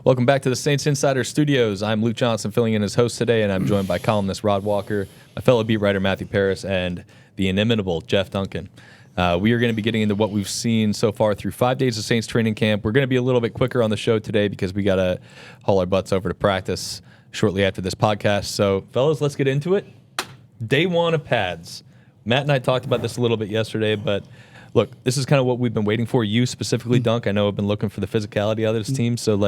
Welcome back to the Saints Insider Studios. I'm Luke Johnson, filling in as host today, and I'm joined by columnist Rod Walker, my fellow beat writer Matthew Paris, and the inimitable Jeff Duncan. We are going to be getting into what we've seen so far through 5 days of Saints training camp. We're going to be a little bit quicker on the show today because we got to haul our butts over to practice shortly after this podcast. So, fellas, let's get into it. Day one of pads. Matt and I talked about this a little bit yesterday, but look, this is kind of what we've been waiting for. You specifically, Dunk. I know I've been looking for the physicality out of this team. So,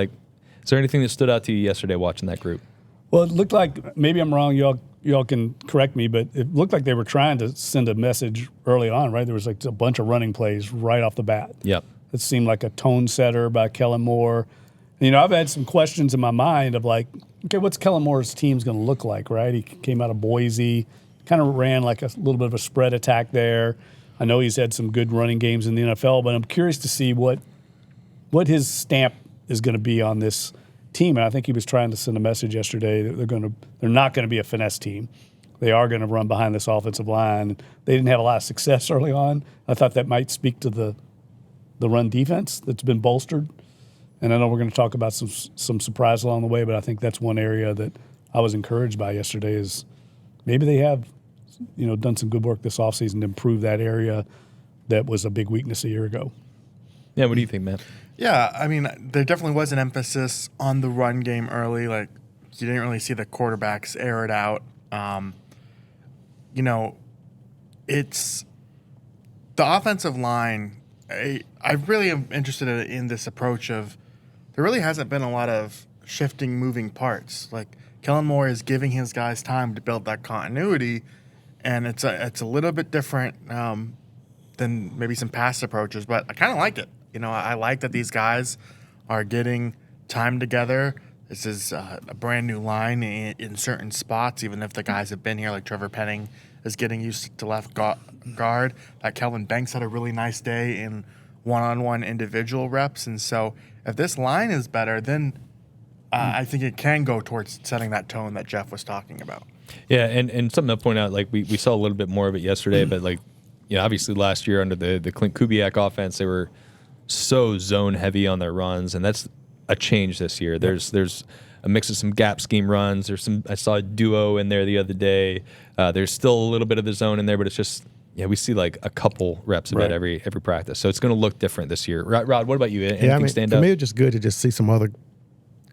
is there anything that stood out to you yesterday watching that group? Well, it looked like, maybe I'm wrong, y'all can correct me, but it looked like they were trying to send a message early on, right? There was like a bunch of running plays right off the bat. Yep. It seemed like a tone setter by Kellen Moore. And, I've had some questions in my mind of like, okay, what's Kellen Moore's team's going to look like, right? He came out of Boise, kind of ran like a little bit of a spread attack there. I know he's had some good running games in the NFL, but I'm curious to see what his stamp is going to be on this team. And I think he was trying to send a message yesterday that they're not going to be a finesse team. They are going to run behind this offensive line. They didn't have a lot of success early on. I thought that might speak to the run defense that's been bolstered. And I know we're going to talk about some surprise along the way, but I think that's one area that I was encouraged by yesterday is maybe they have done some good work this offseason to improve that area that was a big weakness a year ago. Yeah, what do you think, Matt? Yeah, I mean, there definitely was an emphasis on the run game early. Like, you didn't really see the quarterbacks air it out. It's the offensive line. I really am interested in this approach of there really hasn't been a lot of shifting, moving parts. Like, Kellen Moore is giving his guys time to build that continuity, and it's a little bit different than maybe some past approaches, but I kind of like it. I like that these guys are getting time together. This is a brand new line in certain spots, even if the guys have been here, like Trevor Penning is getting used to left guard. Kelvin Banks had a really nice day in one-on-one individual reps. And so if this line is better, then I think it can go towards setting that tone that Jeff was talking about. Yeah, and something to point out, we saw a little bit more of it yesterday, but obviously last year under the Clint Kubiak offense, they were so zone heavy on their runs, and that's a change this year. There's a mix of some gap scheme runs. I saw a duo in there the other day. There's still a little bit of the zone in there, but it's just we see like a couple reps of it every practice. So it's going to look different this year. Rod, what about you? Anything stand out? For me, it's just good to just see some other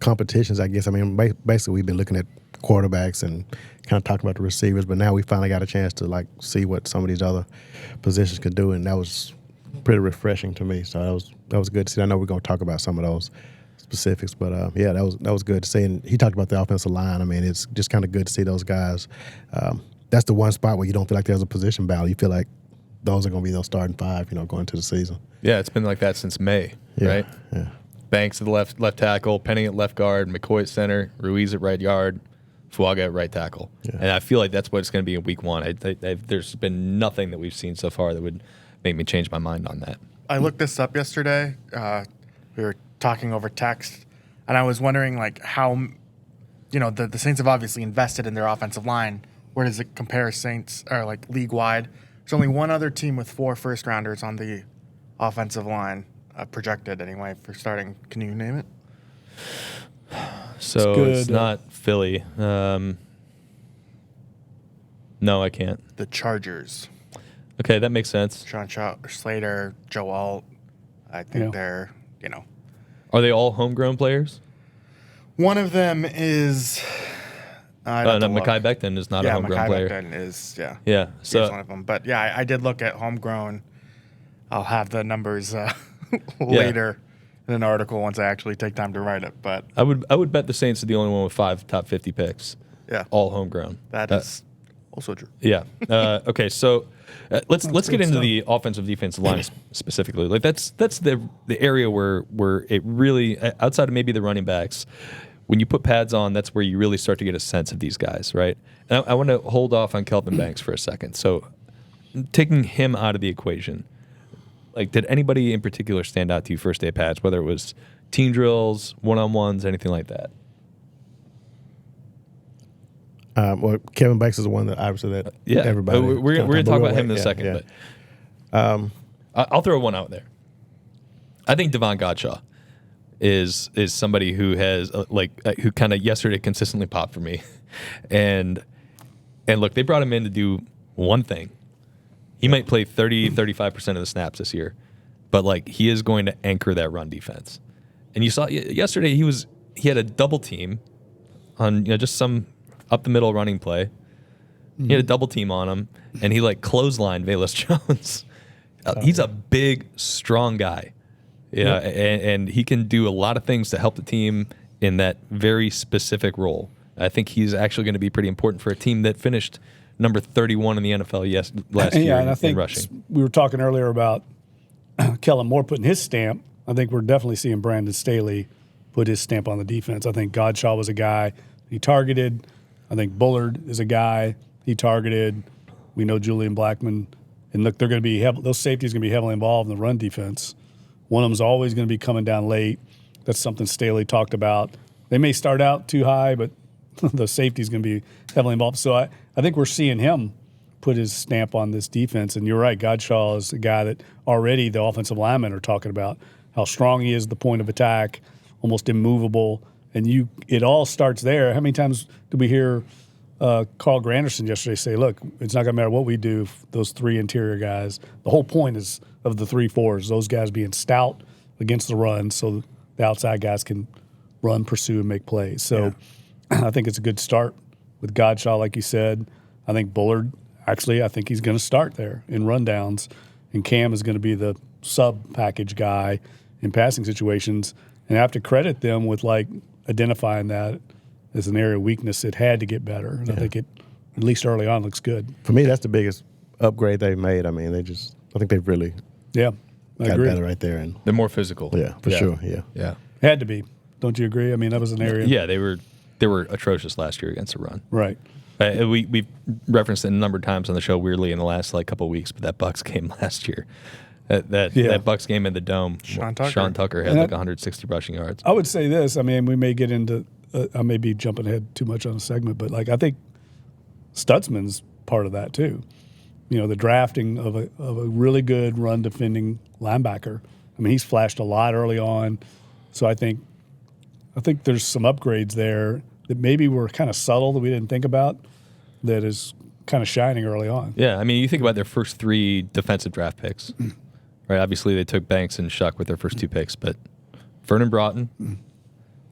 competitions, I guess. I mean, basically we've been looking at quarterbacks and kind of talking about the receivers, but now we finally got a chance to see what some of these other positions could do, and that was pretty refreshing to me. So that was good to see. I know we're going to talk about some of those specifics, but that was good to see. And he talked about the offensive line. I mean, it's just kind of good to see those guys. That's the one spot where you don't feel like there's a position battle. You feel like those are going to be those starting five, going into the season. Yeah, it's been like that since May, right? Yeah. Banks at the left tackle, Penning at left guard, McCoy at center, Ruiz at right guard, Fuaga at right tackle. Yeah. And I feel like that's what it's going to be in week one. There's been nothing that we've seen so far that would make me change my mind on that. I looked this up yesterday. We were talking over text, and I was wondering how, the Saints have obviously invested in their offensive line. Where does it compare Saints or league wide? There's only one other team with 4 first-rounders on the offensive line, projected anyway, for starting. Can you name it? So it's not Philly. No, I can't. The Chargers. Okay, that makes sense. Sean Slater, Joe Alt. I think they're, Are they all homegrown players? One of them is. Mekhi Becton is not a homegrown player. Yeah, Mekhi Becton is, Yeah, so one of them. But yeah, I did look at homegrown. I'll have the numbers later in an article once I actually take time to write it. But I would bet the Saints are the only one with 5 top 50 picks. Yeah, all homegrown. That is also true. Yeah. Okay, so. Let's get into the offensive defensive line specifically. That's the area where it really, outside of maybe the running backs, when you put pads on, that's where you really start to get a sense of these guys, right? And I want to hold off on Kelvin Banks for a second. So taking him out of the equation, did anybody in particular stand out to you first day pads, whether it was team drills, one-on-ones, anything like that? Well, Kelvin Banks is the one that obviously everybody. We're going to talk about him in a second, but I'll throw one out there. I think Devon Godshaw. is somebody who has who kind of yesterday consistently popped for me, and look, they brought him in to do one thing. He might play 35% of the snaps this year, but like he is going to anchor that run defense. And you saw yesterday he had a double team on just some up the middle running play. He had a double team on him, and he like clotheslined Velus Jones. He's a big, strong guy. And he can do a lot of things to help the team in that very specific role. I think he's actually going to be pretty important for a team that finished number 31 in the NFL last year and I think in rushing. We were talking earlier about Kellen Moore putting his stamp. I think we're definitely seeing Brandon Staley put his stamp on the defense. I think Godshaw was a guy he targeted. I think Bullard is a guy he targeted. We know Julian Blackmon. And look, they're going to be those safeties going to be heavily involved in the run defense. One of them's always going to be coming down late. That's something Staley talked about. They may start out too high, but the safety's going to be heavily involved. So I think we're seeing him put his stamp on this defense. And you're right, Godshaw is a guy that already the offensive linemen are talking about how strong he is at the point of attack, almost immovable. And it all starts there. How many times did we hear Carl Granderson yesterday say, look, it's not going to matter what we do, those three interior guys. The whole point is of the 3-4s, those guys being stout against the run so the outside guys can run, pursue, and make plays. So I think it's a good start with Godshaw, like you said. I think Bullard, actually, I think he's going to start there in rundowns, and Cam is going to be the sub-package guy in passing situations. And I have to credit them with, like, identifying that as an area of weakness. It had to get better. And I think it, at least early on, looks good. For me, that's the biggest upgrade they've made. I mean, I think they've really I got agree. better right there. And They're more physical. yeah, for sure. Yeah. Yeah. Had to be. Don't you agree? I mean, that was an area. Yeah, they were atrocious last year against the run. Right. We've referenced it a number of times on the show, weirdly, in the last couple of weeks, but that Bucs game last year, that Bucs game in the Dome, Sean Tucker had 160 rushing yards. I would say this. I mean, we may get into I may be jumping ahead too much on a segment, but like I think Stutzman's part of that too. The drafting of a really good run defending linebacker. I mean, he's flashed a lot early on, so I think there's some upgrades there that maybe were kind of subtle that we didn't think about that is kind of shining early on. Yeah, I mean, you think about their first 3 defensive draft picks, right? Obviously, they took Banks and Shuck with their first 2 picks, but Vernon Broughton,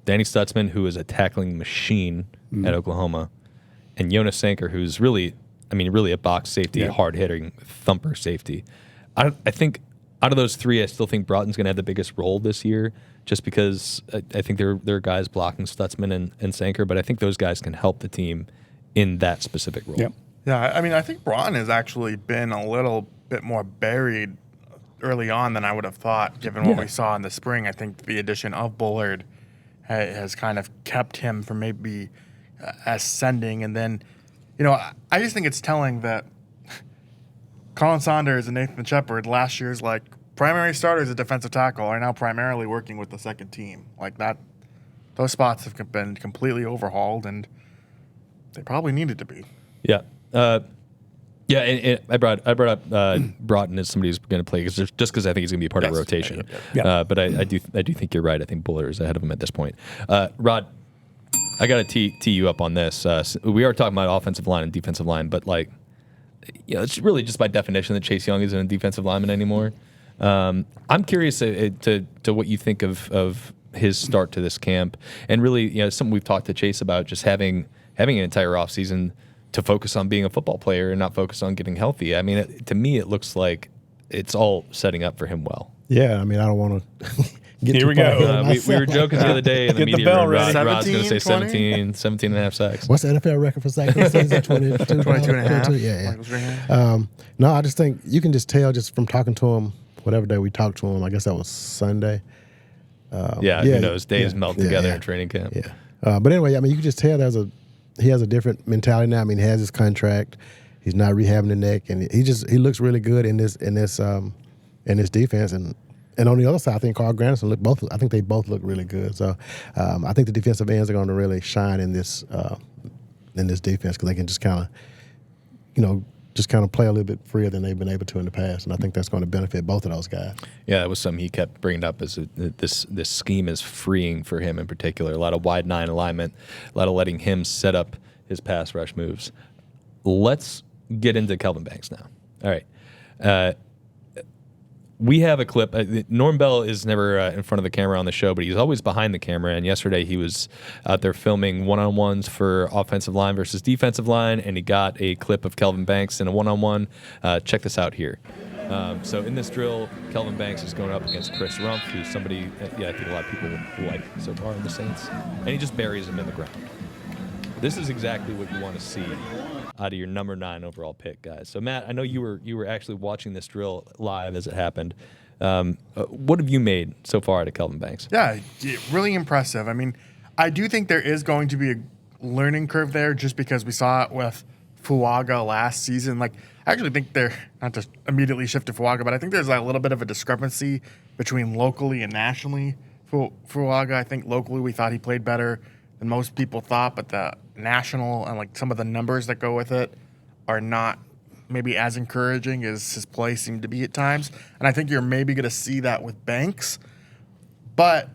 Danny Stutzman, who is a tackling machine at Oklahoma, and Jonas Sanker, who's really a box safety, hard-hitting thumper safety. I think out of those 3, I still think Broughton's going to have the biggest role this year, just because I think there are guys blocking Stutzman and Sanker, but I think those guys can help the team in that specific role. Yep. Yeah, I mean, I think Broughton has actually been a little bit more buried early on than I would have thought, given what we saw in the spring. I think the addition of Bullard has kind of kept him from maybe ascending. And then, I just think it's telling that Colin Saunders and Nathan Shepard, last year's primary starters at defensive tackle, are now primarily working with the second team. Like that, those spots have been completely overhauled, and they probably needed to be. Yeah. And I brought up Broughton as somebody who's going to play just because I think he's going to be a part of the rotation. But I do think you're right. I think Bullard is ahead of him at this point. Rod, I got to tee you up on this. We are talking about offensive line and defensive line, but it's really just by definition that Chase Young isn't a defensive lineman anymore. I'm curious to what you think of his start to this camp, and really, something we've talked to Chase about, just having an entire offseason to focus on being a football player and not focus on getting healthy. I mean, to me, it looks like it's all setting up for him well. Yeah, I mean, I don't want to get Here too we far go. ahead of We myself. were joking the other day in the Get the media bell room. ready. Rod's going to say 17, 17 and a half sacks. What's the NFL record for sacks this season? 22 22 and a half. Yeah. No, I just think you can just tell just from talking to him, whatever day we talked to him, I guess that was Sunday. Who knows? Days melt together in training camp. Yeah. But anyway, I mean, you can just tell he has a different mentality now. I mean, he has his contract. He's not rehabbing the neck, and he looks really good in this defense. And on the other side, I think Carl Granderson I think they both look really good. So I think the defensive ends are going to really shine in this defense because they can just kind of, just kind of play a little bit freer than they've been able to in the past, and I think that's going to benefit both of those guys. Yeah, that was something he kept bringing up. This scheme is freeing for him in particular. A lot of wide 9 alignment, a lot of letting him set up his pass rush moves. Let's get into Kelvin Banks now. All right. We have a clip. Norm Bell is never in front of the camera on the show, but he's always behind the camera. And yesterday he was out there filming one-on-ones for offensive line versus defensive line, and he got a clip of Kelvin Banks in a one-on-one. Check this out here. So in this drill, Kelvin Banks is going up against Chris Rumpf, who's somebody I think a lot of people like so far in the Saints, and he just buries him in the ground. This is exactly what you want to see out of your number 9 overall pick, guys. So, Matt, I know you were actually watching this drill live as it happened. What have you made so far out of Kelvin Banks? Yeah, really impressive. I mean, I do think there is going to be a learning curve there just because we saw it with Fuaga last season. Like, I actually think they're, not to immediately shift to Fuaga, but I think there's like a little bit of a discrepancy between locally and nationally. Fuaga, I think locally we thought he played better than most people thought, but the national and like some of the numbers that go with it are not maybe as encouraging as his play seemed to be at times. And I think you're maybe going to see that with Banks. But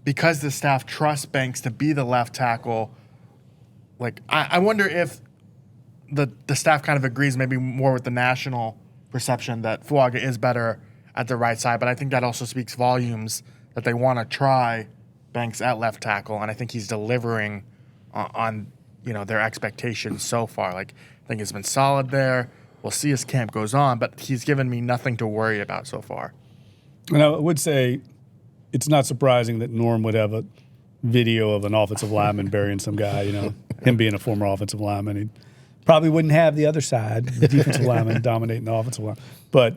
because the staff trusts Banks to be the left tackle, like I wonder if the staff kind of agrees maybe more with the national perception that Fuaga is better at the right side. But I think that also speaks volumes that they want to try Banks at left tackle, and I think he's delivering on their expectations so far. Like, I think it's been solid there. We'll see as camp goes on, but he's given me nothing to worry about so far. And I would say it's not surprising that Norm would have a video of an offensive lineman burying some guy. Him being a former offensive lineman, he probably wouldn't have the other side, the defensive lineman dominating the offensive line. But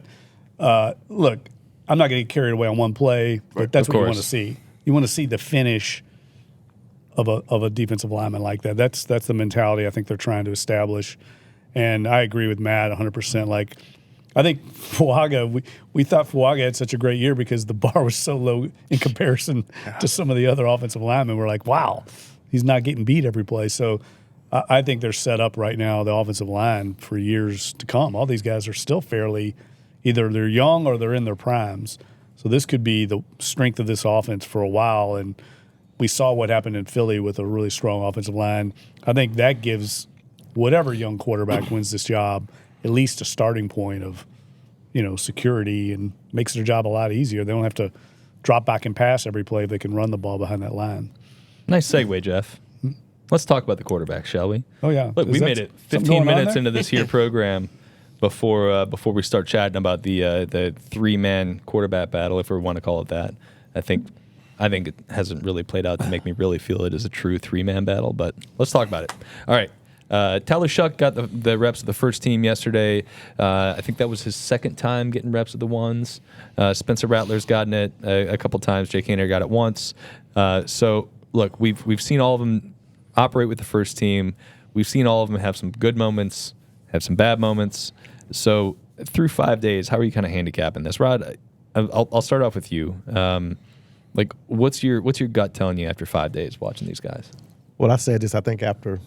look, I'm not going to get carried away on one play, but that's what you want to see. You want to see the finish of a defensive lineman like that. That's the mentality I think they're trying to establish. And I agree with Matt 100%. Like, I think Fuaga, we thought Fuaga had such a great year because the bar was so low in comparison to some of the other offensive linemen. We're like, wow, he's not getting beat every play. So I think they're set up right now, the offensive line, for years to come. All these guys are still fairly, either they're young or they're in their primes. So this could be the strength of this offense for a while. And we saw what happened in Philly with a really strong offensive line. I think that gives whatever young quarterback wins this job at least a starting point of, security, and makes their job a lot easier. They don't have to drop back and pass every play if they can run the ball behind that line. Nice segue, Jeff. Let's talk about the quarterback, shall we? Oh, yeah. Look, we made it 15 minutes into this here program before we start chatting about the 3-man quarterback battle, if we want to call it that. I think it hasn't really played out to make me really feel it as a true 3-man battle, but let's talk about it. All right. Tyler Shuck got the reps of the first team yesterday. I think that was his second time getting reps of the ones. Spencer Rattler's gotten it a couple times. Jake Haener got it once. So, look, we've seen all of them operate with the first team. We've seen all of them have some good moments, have some bad moments. So through 5 days, how are you kind of handicapping this? Rod, I'll start off with you. What's your gut telling you after 5 days watching these guys? Well, I said this, I think after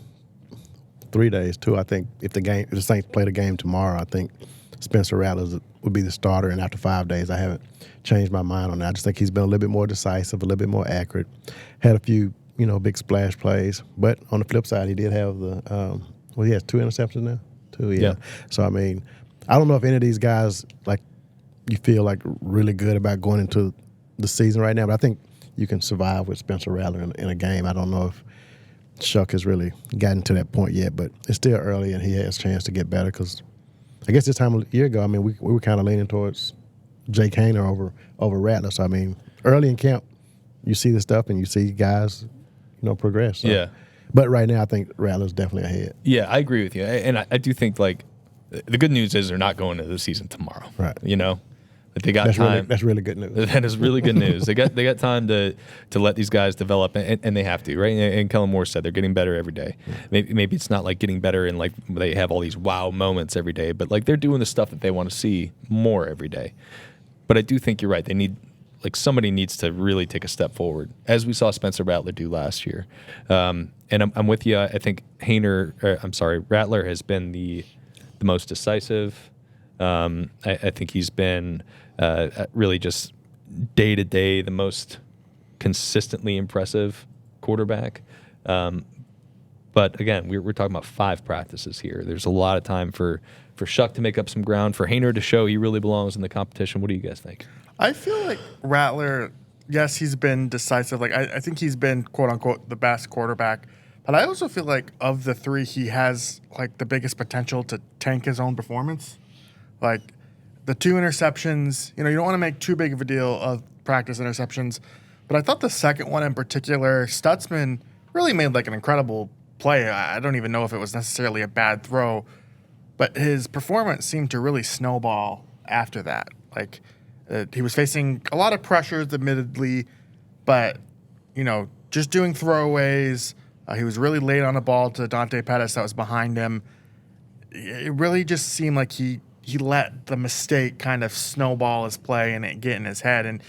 3 days too. I think if the Saints play the game tomorrow, I think Spencer Rattler would be the starter. And after 5 days, I haven't changed my mind on that. I just think he's been a little bit more decisive, a little bit more accurate. Had a few, big splash plays. But on the flip side, he did have he has 2 interceptions now. 2, yeah. So, I mean, I don't know if any of these guys, you feel really good about going into the season right now, but I think you can survive with Spencer Rattler in a game. I don't know if Shuck has really gotten to that point yet, but it's still early and he has a chance to get better because I guess this time a year ago, I mean, we were kind of leaning towards Jake Haener over Rattler. So, I mean, early in camp, you see this stuff and you see guys, progress. So. Yeah. But right now, I think Rattler's definitely ahead. Yeah, I agree with you. And I do think, the good news is they're not going to the season tomorrow. Right. That they got time. That's really good news. That is really good news. They got time to let these guys develop, and they have to, right? And Kellen Moore said they're getting better every day. Maybe it's not getting better and they have all these wow moments every day, but they're doing the stuff that they want to see more every day. But I do think you're right. They need somebody needs to really take a step forward, as we saw Spencer Rattler do last year. And I'm with you. I think Rattler has been the the most decisive. I think he's been really just day to day the most consistently impressive quarterback. But again, we're talking about 5 practices here. There's a lot of time for Shuck to make up some ground, for Haener to show he really belongs in the competition. What do you guys think? I feel like Rattler, yes, he's been decisive. Like I think he's been quote unquote the best quarterback. But I also feel like of the 3, he has like the biggest potential to tank his own performance. Like the 2 interceptions, you don't want to make too big of a deal of practice interceptions. But I thought the second one in particular, Stutzman really made like an incredible play. I don't even know if it was necessarily a bad throw, but his performance seemed to really snowball after that. Like he was facing a lot of pressures, admittedly, but just doing throwaways. He was really late on the ball to Dante Pettis that was behind him. It really just seemed like he let the mistake kind of snowball his play and it get in his head. And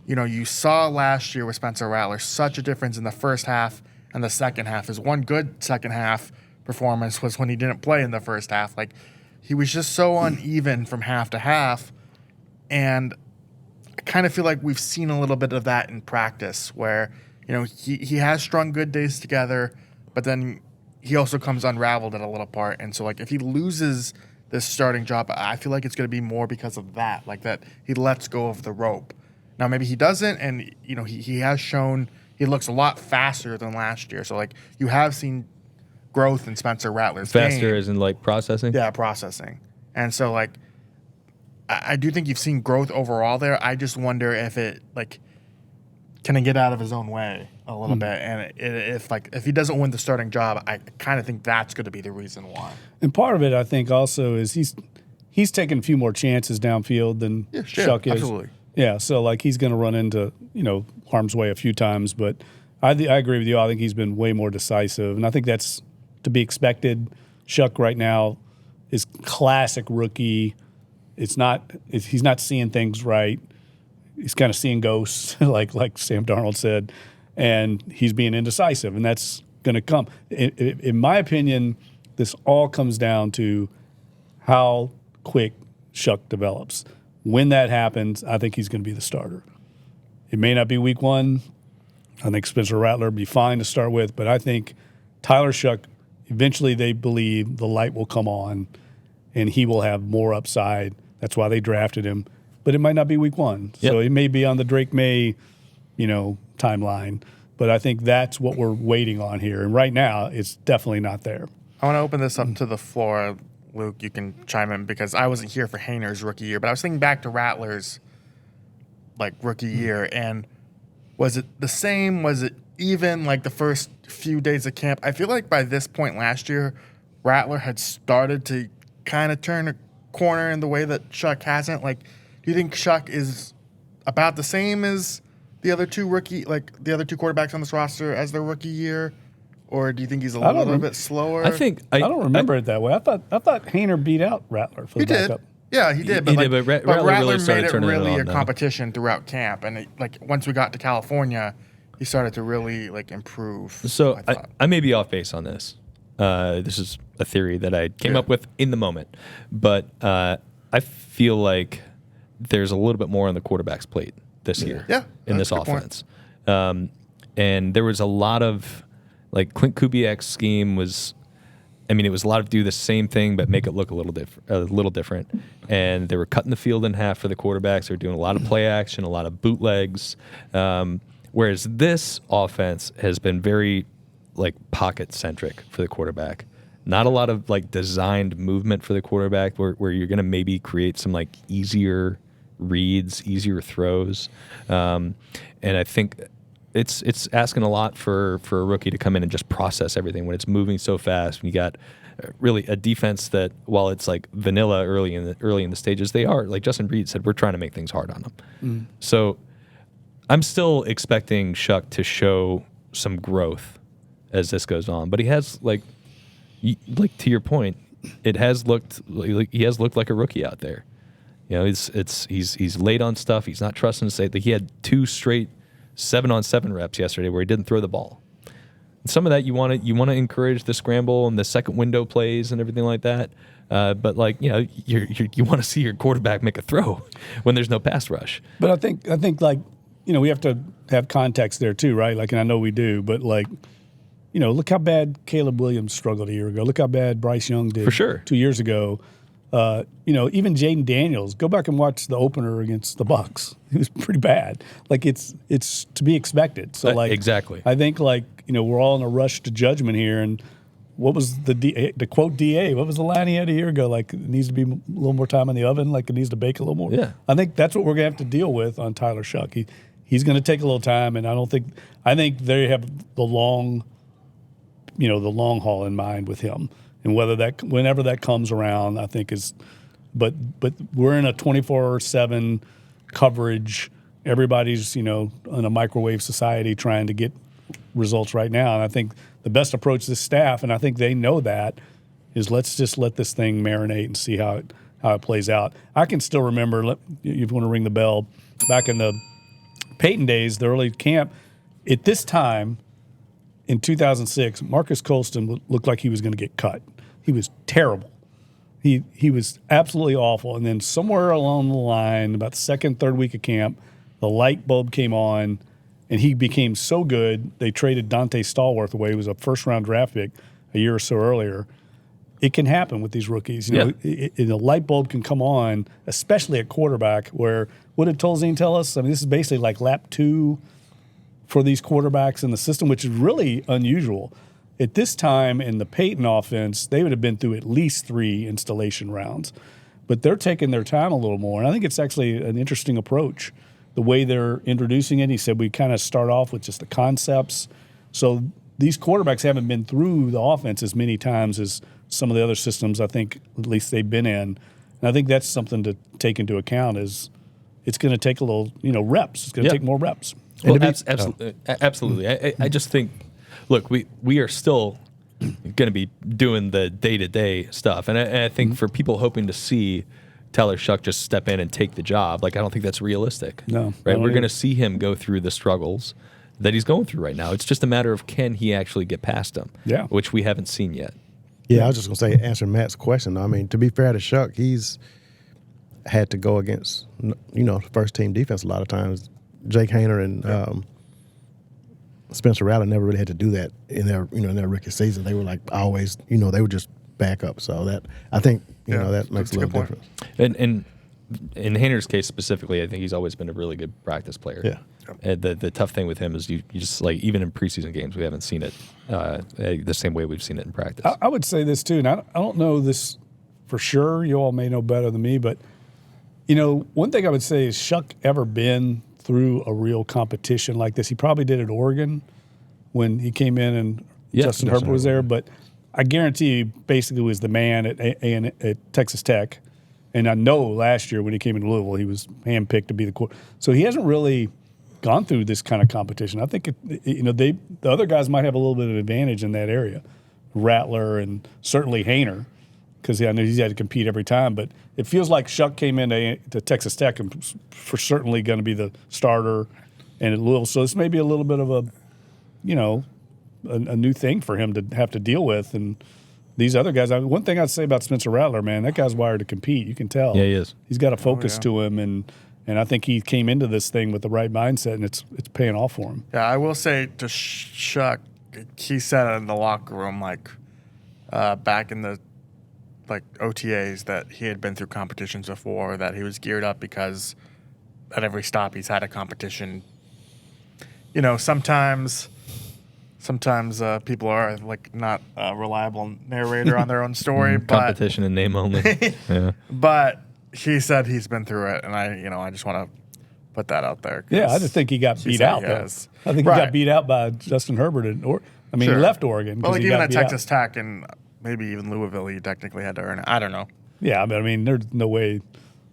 you saw last year with Spencer Rattler such a difference in the first half and the second half. His one good second half performance was when he didn't play in the first half. Like he was just so uneven from half to half. And I kind of feel like we've seen a little bit of that in practice where, he has strung good days together, but then he also comes unraveled at a little part. And so like if he loses this starting job, I feel like it's going to be more because of that, like that he lets go of the rope. Now maybe he doesn't, and he has shown he looks a lot faster than last year. So like you have seen growth in Spencer Rattler's Faster game. as in like processing? Yeah, processing. And so like I do think you've seen growth overall there. I just wonder if it like can he get out of his own way a little bit, and if he doesn't win the starting job, I kind of think that's going to be the reason why. And part of it, I think, also is he's taking a few more chances downfield than Shuck is. Absolutely. Yeah, so like he's going to run into harm's way a few times, but I agree with you. I think he's been way more decisive, and I think that's to be expected. Shuck right now is classic rookie. He's not seeing things right. He's kind of seeing ghosts, like Sam Darnold said, and he's being indecisive, and that's going to come. In my opinion, this all comes down to how quick Shuck develops. When that happens, I think he's going to be the starter. It may not be week 1. I think Spencer Rattler will be fine to start with, but I think Tyler Shuck, eventually they believe the light will come on, and he will have more upside. That's why they drafted him. But it might not be week 1. Yep. So it may be on the Drake May, timeline. But I think that's what we're waiting on here. And right now, it's definitely not there. I want to open this up to the floor. Luke, you can chime in because I wasn't here for Haener's rookie year, but I was thinking back to Rattler's rookie year. And was it the same? Was it even like the first few days of camp? I feel like by this point last year, Rattler had started to kind of turn a corner in the way that Shuck hasn't. Like, do you think Shuck is about the same as the other two quarterbacks on this roster as their rookie year, or do you think he's a little bit slower? I think I don't remember it that way. I thought Haener beat out Rattler for the backup. Yeah, he did. He did, but Rattler really started made it turning it really on, a though. competition throughout camp, and once we got to California, he started to really improve. So I may be off base on this. This is a theory that I came up with in the moment, but I feel like there's a little bit more on the quarterback's plate this year in this offense. And there was a lot of Clint Kubiak's scheme was, it was a lot of do the same thing but make it look a little different. And they were cutting the field in half for the quarterbacks. They were doing a lot of play action, a lot of bootlegs. Whereas this offense has been very pocket centric for the quarterback. Not a lot of designed movement for the quarterback where you're going to maybe create some easier reads, easier throws. And I think it's asking a lot for a rookie to come in and just process everything when it's moving so fast. When you got really a defense that, while it's vanilla early in the stages, they are, like Justin Reed said, we're trying to make things hard on them. So I'm still expecting Shuck to show some growth as this goes on, but he has to your point, it has looked he has looked like a rookie out there. He's late on stuff. He's not trusting to say that he had 2 straight 7-on-7 reps yesterday where he didn't throw the ball. some of that you want to encourage the scramble and the second window plays and everything like that. But like, you know, you want to see your quarterback make a throw when there's no pass rush. But I think like, you know, we have to have context there too, right? Like, and I know we do, but like, you know, look how bad Caleb Williams struggled a year ago. Look how bad Bryce Young did For sure. 2 years ago. You know, even Jaden Daniels. Go back and watch the opener against the Bucks. It was pretty bad. Like it's to be expected. So like exactly. I think like, you know, we're all in a rush to judgment here. And what was the quote DA? What was the line he had a year ago? Like it needs to be a little more time in the oven. Like it needs to bake a little more. Yeah. I think that's what we're gonna have to deal with on Tyler Shuck. He's going to take a little time, and I think they have the long haul in mind with him, and whenever that comes around, I think is, but we're in a 24/7 coverage. Everybody's, you know, in a microwave society trying to get results right now, and I think the best approach to this staff, and I think they know that, is let's just let this thing marinate and see how it plays out. I can still remember, if you want to ring the bell, back in the Peyton days, the early camp, at this time in 2006, Marcus Colston looked like he was going to get cut. He was terrible. He was absolutely awful. And then somewhere along the line, about the second, third week of camp, the light bulb came on, and he became so good, they traded Dante Stallworth away. He was a first-round draft pick a year or so earlier. It can happen with these rookies. You know, the light bulb can come on, especially at quarterback, where what did Tolzien tell us? I mean, this is basically like lap 2 for these quarterbacks in the system, which is really unusual. At this time in the Peyton offense, they would have been through at least 3 installation rounds. But they're taking their time a little more. And I think it's actually an interesting approach, the way they're introducing it. He said we kind of start off with just the concepts. So these quarterbacks haven't been through the offense as many times as some of the other systems I think at least they've been in. And I think that's something to take into account is it's going to take a little, you know, reps. It's going to take more reps. Well, absolutely. I just think, look, we are still going to be doing the day-to-day stuff. And I think for people hoping to see Tyler Shuck just step in and take the job, like I don't think that's realistic. No. Right? We're going to see him go through the struggles that he's going through right now. It's just a matter of can he actually get past them, which we haven't seen yet. Yeah, I was just going to say, answer Matt's question. I mean, to be fair to Shuck, he's had to go against, you know, first-team defense a lot of times. Jake Haener and Spencer Rattler never really had to do that in their rookie season. They were like always, you know, they would just back up. So that I think you know that makes a little difference. And in Haener's case specifically, I think he's always been a really good practice player. Yeah. The tough thing with him is you just like even in preseason games we haven't seen it the same way we've seen it in practice. I would say this too, and I don't know this for sure. You all may know better than me, but you know, one thing I would say is Shuck ever been through a real competition like this? He probably did at Oregon when he came in and Justin Herbert was there, but I guarantee he basically was the man at Texas Tech. And I know last year when he came into Louisville, he was handpicked to be the quarterback. So he hasn't really gone through this kind of competition. I think the other guys might have a little bit of advantage in that area, Rattler and certainly Haener, because I know he's had to compete every time. But it feels like Shuck came into Texas Tech and for certainly going to be the starter, and at Louisville. So this may be a little bit of a new thing for him to have to deal with. And these other guys, one thing I'd say about Spencer Rattler, man, that guy's wired to compete. You can tell. Yeah, he is. He's got a focus to him, and I think he came into this thing with the right mindset, and it's paying off for him. Yeah, I will say to Shuck, he said it in the locker room, like back in the OTAs, that he had been through competitions before, that he was geared up because at every stop he's had a competition. You know, sometimes people are like not a reliable narrator on their own story. Competition in name only. Yeah. But he said he's been through it, and I just want to put that out there. Yeah, I just think he got beat out. I think he got beat out by Justin Herbert, he left Oregon. Well, like even at Texas Tech and maybe even Louisville, he technically had to earn it. I don't know. Yeah, but I mean, there's no way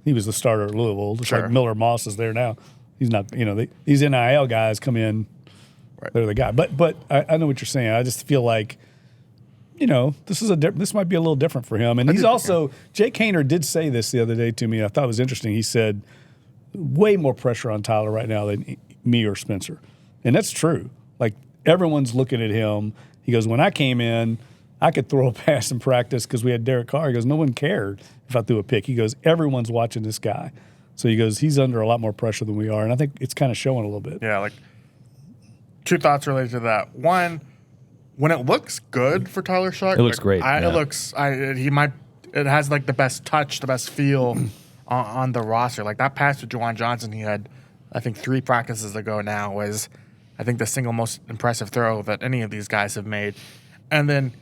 he was the starter at Louisville. Just like Miller Moss is there now. He's not. These NIL guys come in. Right. They're the guy. But I know what you're saying. I just feel like, this might be a little different for him. And he's also Jake Haener did say this the other day to me. I thought it was interesting. He said, way more pressure on Tyler right now than me or Spencer. And that's true. Like, everyone's looking at him. He goes, when I came in, I could throw a pass in practice because we had Derek Carr. He goes, no one cared if I threw a pick. He goes, everyone's watching this guy. So he goes, he's under a lot more pressure than we are. And I think it's kind of showing a little bit. Yeah, like 2 thoughts related to that. One, when it looks good for Tyler Shuck, It looks great. It has like the best touch, the best feel on the roster. Like that pass to Juwan Johnson he had, I think 3 practices ago now was, I think, the single most impressive throw that any of these guys have made. And then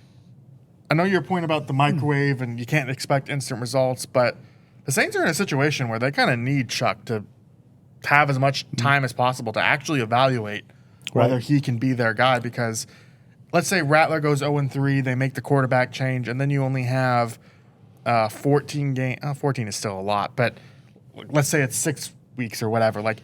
I know your point about the microwave and you can't expect instant results, but the Saints are in a situation where they kind of need Shuck to have as much time as possible to actually evaluate whether he can be their guy. Because let's say Rattler goes 0-3, they make the quarterback change, and then you only have 14 games. 14 is still a lot, but let's say it's 6 weeks or whatever. Like,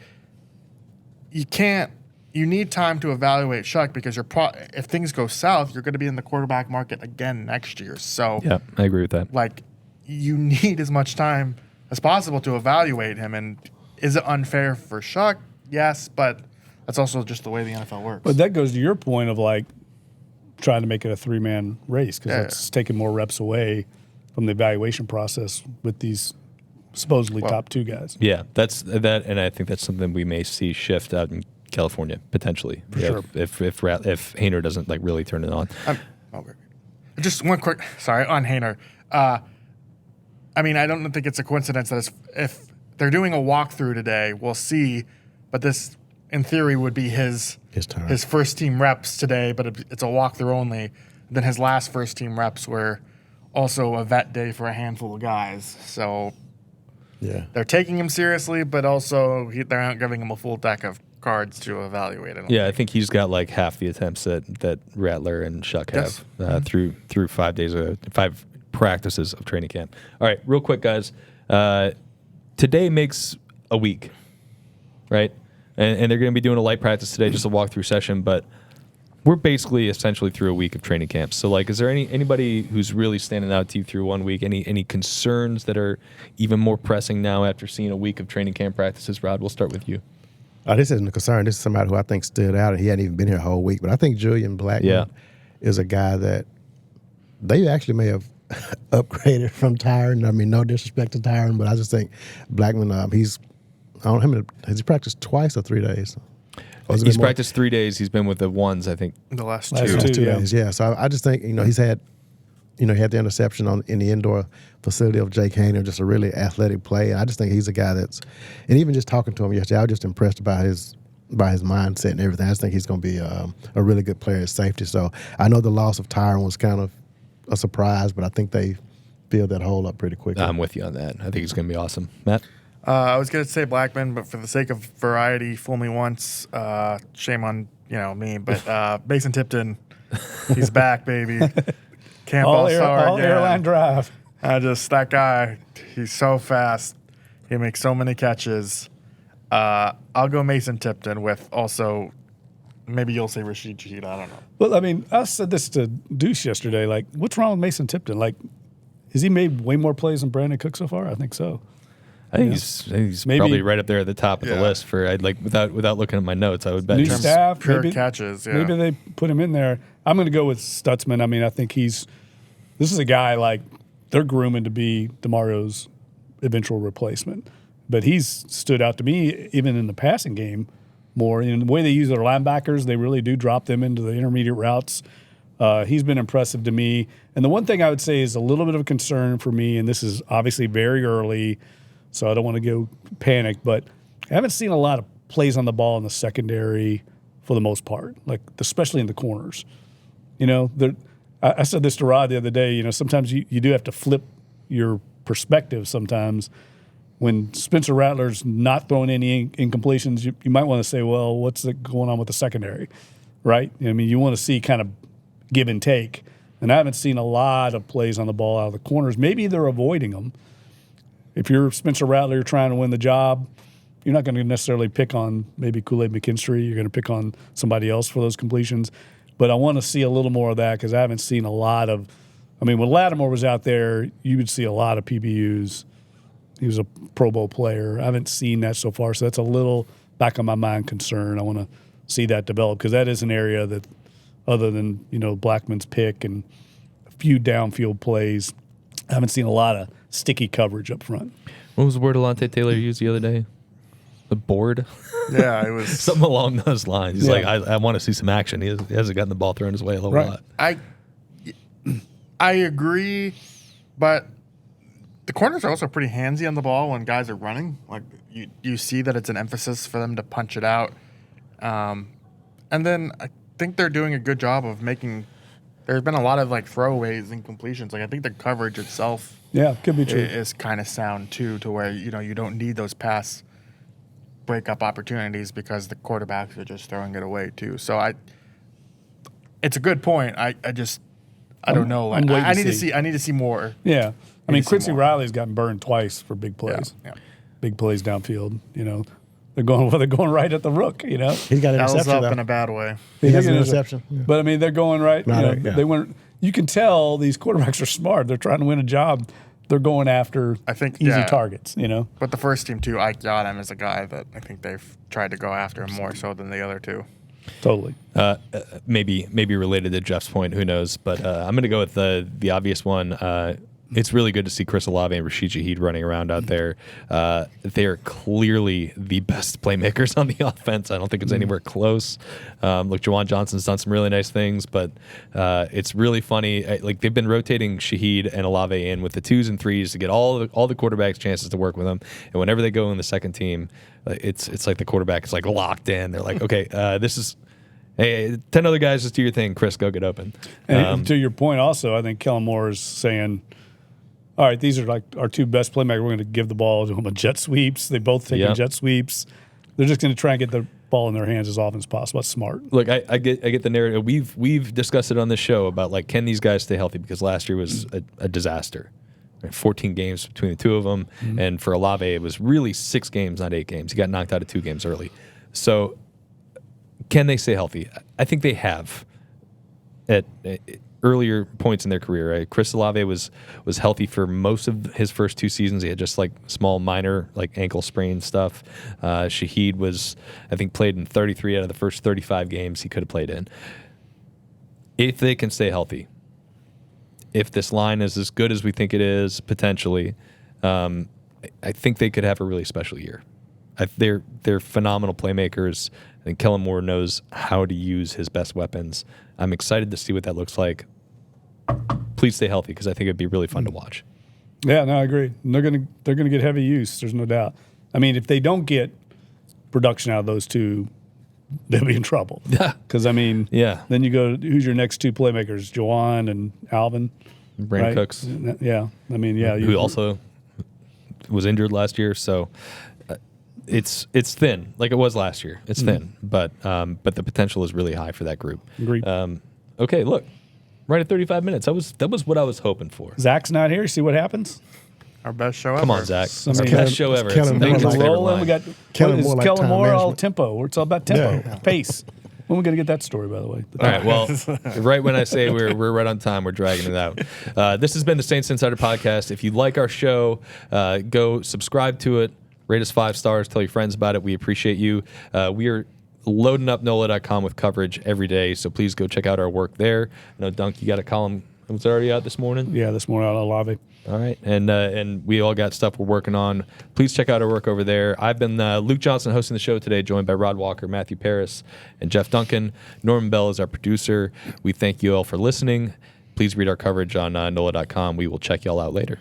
you need time to evaluate Shuck because if things go south, you're going to be in the quarterback market again next year. So Yeah, I agree with that. like, you need as much time as possible to evaluate him. And is it unfair for Shuck? Yes, but that's also just the way the NFL works. But that goes to your point of like trying to make it a 3-man race because it's taking more reps away from the evaluation process with these supposedly top 2 guys. Yeah, that's that, and I think that's something we may see shift out in California potentially. Sure. If Haener doesn't like really turn it on. Okay. Just one quick, sorry, on Haener. I mean, I don't think it's a coincidence that if they're doing a walkthrough today, we'll see. But this, in theory, would be his first team reps today, but it's a walkthrough only. And then his last first team reps were also a vet day for a handful of guys. So they're taking him seriously, but also they aren't giving him a full deck of cards to evaluate. I think he's got like half the attempts that Rattler and Shuck have through 5 days of 5 practices of training camp. All right, real quick, guys. Today makes a week, right? And they're going to be doing a light practice today, just a walkthrough session, but we're basically essentially through a week of training camp. So, like, is there anybody who's really standing out to you through 1 week? Any concerns that are even more pressing now after seeing a week of training camp practices? Rod, we'll start with you. This isn't a concern. This is somebody who I think stood out, and he hadn't even been here a whole week. But I think Julian Blackman is a guy that they actually may have upgraded from Tyron. I mean, no disrespect to Tyron, but I just think Blackman, has he practiced twice or 3 days? He's practiced 3 days. He's been with the ones, I think. The last 2 days, yeah. So I just think, he's had, he had the interception in the indoor facility of Jake Haener, just a really athletic play. And I just think he's a guy and even just talking to him yesterday, I was just impressed by his mindset and everything. I just think he's going to be a really good player at safety. So I know the loss of Tyron was kind of a surprise, but I think they filled that hole up pretty quickly. I'm with you on that. I think he's going to be awesome. Matt? I was going to say Blackman, but for the sake of variety, fool me once. Shame on me. But Mason Tipton, he's back, baby. Camp All-Star again. Airline drive. That guy, he's so fast. He makes so many catches. I'll go Mason Tipton with also, maybe you'll say Rashid Shaheed. I don't know. Well, I mean, I said this to Deuce yesterday. Like, what's wrong with Mason Tipton? Like, has he made way more plays than Brandon Cook so far? I think so. I think he's probably right up there at the top of the list for without looking at my notes. I would bet new staff, pure catches. Yeah. Maybe they put him in there. I'm going to go with Stutzman. I mean, I think this is a guy like they're grooming to be DeMario's eventual replacement, but he's stood out to me even in the passing game more. In the way they use their linebackers, they really do drop them into the intermediate routes. He's been impressive to me. And the one thing I would say is a little bit of a concern for me, and this is obviously very early, so I don't want to go panic, but I haven't seen a lot of plays on the ball in the secondary for the most part, like especially in the corners. I said this to Rod the other day, sometimes you do have to flip your perspective sometimes. When Spencer Rattler's not throwing any incompletions, you might want to say, well, what's going on with the secondary, right? I mean, you want to see kind of give and take. And I haven't seen a lot of plays on the ball out of the corners. Maybe they're avoiding them. If you're Spencer Rattler, you're trying to win the job, you're not going to necessarily pick on maybe Kool-Aid McKinstry. You're going to pick on somebody else for those completions. But I want to see a little more of that because I haven't seen a lot of – I mean, when Lattimore was out there, you would see a lot of PBUs. He was a Pro Bowl player. I haven't seen that so far, so that's a little back of my mind concern. I want to see that develop, because that is an area that, other than Blackman's pick and a few downfield plays, I haven't seen a lot of sticky coverage up front. What was the word Alontae Taylor used the other day? The board? Yeah, it was Something along those lines. He's Yeah. like, I want to see some action. He hasn't gotten the ball thrown his way a whole Right. lot. I agree, but the corners are also pretty handsy on the ball when guys are running. Like you see that it's an emphasis for them to punch it out. And then I think they're doing a good job of making. There's been a lot of like throwaways and completions. Like I think the coverage itself Yeah, could be true. is kind of sound too, to where you don't need those pass breakup opportunities because the quarterbacks are just throwing it away too. So it's a good point. I don't know. I'm waiting I to need to see. see. I need to see more. Yeah. I mean, see Quincy more. Riley's gotten burned twice for big plays. Yeah. Big plays downfield. They're going right at the rook. He's got an L's interception up though. in a bad way. He has an interception. Yeah. But I mean, they're going right. Right, yeah. They weren't. You can tell these quarterbacks are smart. They're trying to win a job. They're going after I think, easy yeah. targets. But the first team too, Ike Yadam is a guy that I think they've tried to go after him more so than the other two. Totally. Maybe related to Jeff's point, who knows? But I'm going to go with the obvious one. It's really good to see Chris Olave and Rashid Shaheed running around out there. They are clearly the best playmakers on the offense. I don't think it's anywhere close. Look, Jawan Johnson's done some really nice things, but it's really funny. Like they've been rotating Shaheed and Olave in with the 2s and 3s to get all the quarterbacks chances to work with them. And whenever they go in the second team, it's like the quarterback is like locked in. They're like, okay, this is. Hey, 10 other guys, just do your thing. Chris, go get open. And to your point, also, I think Kellen Moore is saying, all right, these are like our 2 best playmakers. We're going to give the ball to them on jet sweeps. They both taking jet sweeps. They're just going to try and get the ball in their hands as often as possible. That's smart. Look, I get the narrative. We've discussed it on this show about like, can these guys stay healthy? Because last year was a disaster. 14 games between the two of them, and for Olave it was really 6 games, not 8 games. He got knocked out of 2 games early. So, can they stay healthy? I think they have at earlier points in their career. Right? Chris Olave was healthy for most of his first 2 seasons. He had just like small minor like ankle sprain stuff. Shaheed was, I think, played in 33 out of the first 35 games he could have played in. If they can stay healthy, if this line is as good as we think it is, potentially, I think they could have a really special year. They're phenomenal playmakers. I think Kellen Moore knows how to use his best weapons. I'm excited to see what that looks like. Please stay healthy because I think it'd be really fun to watch. Yeah, no, I agree. And they're gonna get heavy use. There's no doubt. I mean, if they don't get production out of those 2, they'll be in trouble. Yeah. Because I mean, Yeah. Then you go, who's your next 2 playmakers? Jawan and Alvin. Brandon right? Cooks, Yeah. I mean, yeah. who also was injured last year, so it's thin, like it was last year. It's thin, but the potential is really high for that group. Agreed. Okay, look, right at 35 minutes. That was what I was hoping for. Zach's not here. See what happens. Our best show ever. Come on, Zach. I mean, Our best show ever. Kellen It's Moore Duncan's like- favorite rolling. line. We got Kellen what is Moore like Kellen time Moore all management. tempo. It's all about tempo, Yeah. pace. When are we going to get that story, by the way? All right. Well, right when I say we're right on time, we're dragging it out. This has been the Saints Insider Podcast. If you like our show, go subscribe to it. Rate us 5 stars. Tell your friends about it. We appreciate you. We are loading up NOLA.com with coverage every day, so please go check out our work there. I know, Dunk, you got a column that was already out this morning? Yeah, this morning on Olave. All right. And we all got stuff we're working on. Please check out our work over there. I've been Luke Johnson hosting the show today, joined by Rod Walker, Matthew Paris, and Jeff Duncan. Norman Bell is our producer. We thank you all for listening. Please read our coverage on NOLA.com. We will check you all out later.